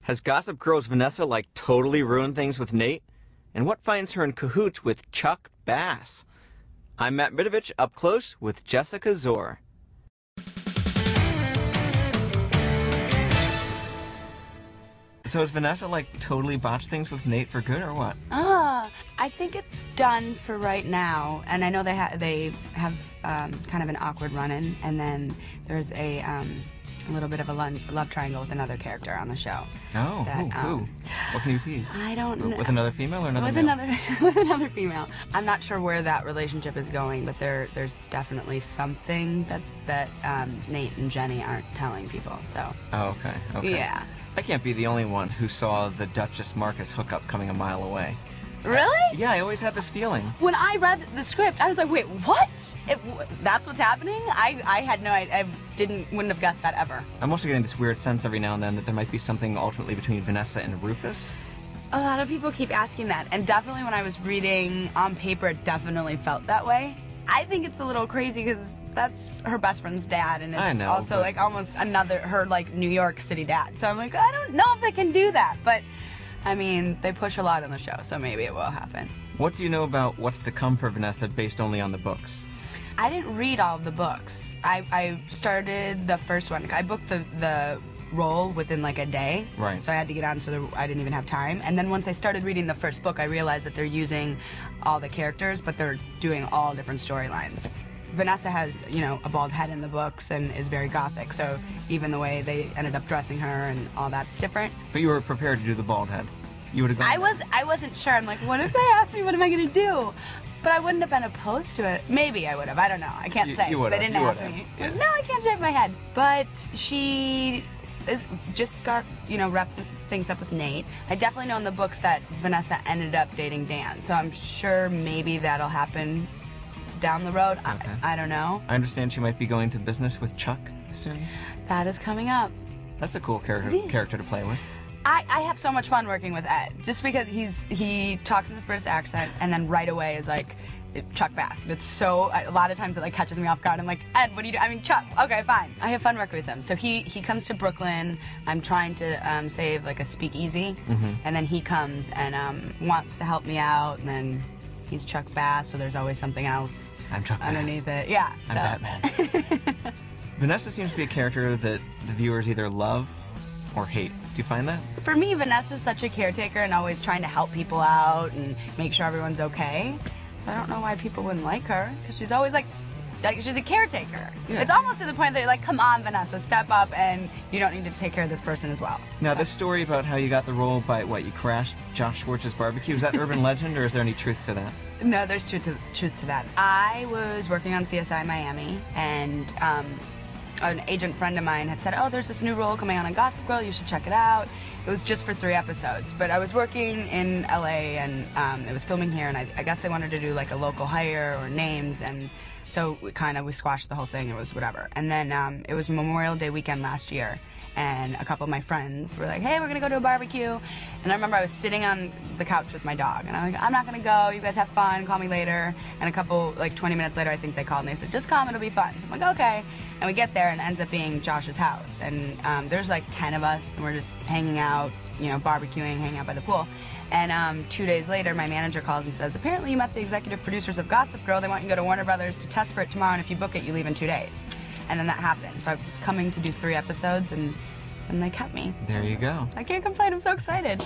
Has Gossip Girl's Vanessa, like, totally ruined things with Nate? And what finds her in cahoots with Chuck Bass? I'm Matt Mitovich, up close with Jessica Szohr. So has Vanessa, like, totally botched things with Nate for good, or what? I think it's done for right now, and I know they have kind of an awkward run-in, and then there's a little bit of a love triangle with another character on the show. Oh, who? What can you tease? I don't know. With another female or another with male? With another female. I'm not sure where that relationship is going, but there's definitely something that Nate and Jenny aren't telling people. So. Oh, okay. Yeah. I can't be the only one who saw the Duchess Marcus hookup coming a mile away. Really? Yeah, I always had this feeling. When I read the script, I was like, wait, what? That's what's happening? I had no idea. Wouldn't have guessed that ever. I'm also getting this weird sense every now and then that there might be something ultimately between Vanessa and Rufus. A lot of people keep asking that, and definitely when I was reading on paper, it definitely felt that way. I think it's a little crazy because that's her best friend's dad, and it's also like almost her like New York City dad. So I'm like, I don't know if they can do that, but I mean, they push a lot on the show, so maybe it will happen. What do you know about what's to come for Vanessa based only on the books? I didn't read all of the books. I started the first one. I booked the role within like a day. Right. So I had to get on, so I didn't even have time. And then once I started reading the first book, I realized that they're using all the characters, but they're doing all different storylines. Vanessa has, you know, a bald head in the books and is very gothic, so even the way they ended up dressing her and all that's different. But you were prepared to do the bald head. You would have gone. I wasn't sure. I'm like, what if they asked me, what am I gonna do? But I wouldn't have been opposed to it. Maybe I would have. I don't know. I can't say. You would have. They didn't ask me. Yeah. No, I can't shave my head. But she just got, you know, wrapped things up with Nate. I definitely know in the books that Vanessa ended up dating Dan, so I'm sure maybe that'll happen down the road. Okay. I don't know. I understand she might be going to business with Chuck soon. That is coming up. That's a cool character to play with. I have so much fun working with Ed, just because he talks in this British accent and then right away is like Chuck Bass. It's so, a lot of times it like catches me off guard. I'm like, Ed, what do you do? I mean, Chuck, okay, fine. I have fun working with him. So he comes to Brooklyn. I'm trying to save like a speakeasy, and then he comes and wants to help me out, and then he's Chuck Bass, so there's always something else underneath it. Yeah. I'm Batman. Vanessa seems to be a character that the viewers either love or hate. Do you find that? For me, Vanessa's such a caretaker and always trying to help people out and make sure everyone's okay. So I don't know why people wouldn't like her, because she's always like she's a caretaker. Yeah. It's almost to the point that you're like, come on, Vanessa, step up, and you don't need to take care of this person as well. Now, this story about how you got the role by, what, you crashed Josh Schwartz's barbecue, is that urban legend, or is there any truth to that? No, there's truth to that. I was working on CSI Miami, and an agent friend of mine had said, oh, there's this new role coming on Gossip Girl, you should check it out. It was just for 3 episodes, but I was working in LA, and it was filming here, and I guess they wanted to do like a local hire or names, and so we squashed the whole thing. It was whatever. And then it was Memorial Day weekend last year, and a couple of my friends were like, hey, we're gonna go to a barbecue. And I remember I was sitting on the couch with my dog, and I'm like, I'm not gonna go, you guys have fun, call me later. And a couple, like 20 minutes later, I think they called and they said, just come, it'll be fun. So I'm like, okay. And we get there, and it ends up being Josh's house. And there's like 10 of us, and we're just hanging out, you know, barbecuing, hanging out by the pool. And 2 days later, my manager calls and says, apparently you met the executive producers of Gossip Girl. They want you to go to Warner Brothers to test for it tomorrow, and if you book it, you leave in 2 days. And then that happened. So I was coming to do 3 episodes, and they kept me. There you go. I can't complain. I'm so excited.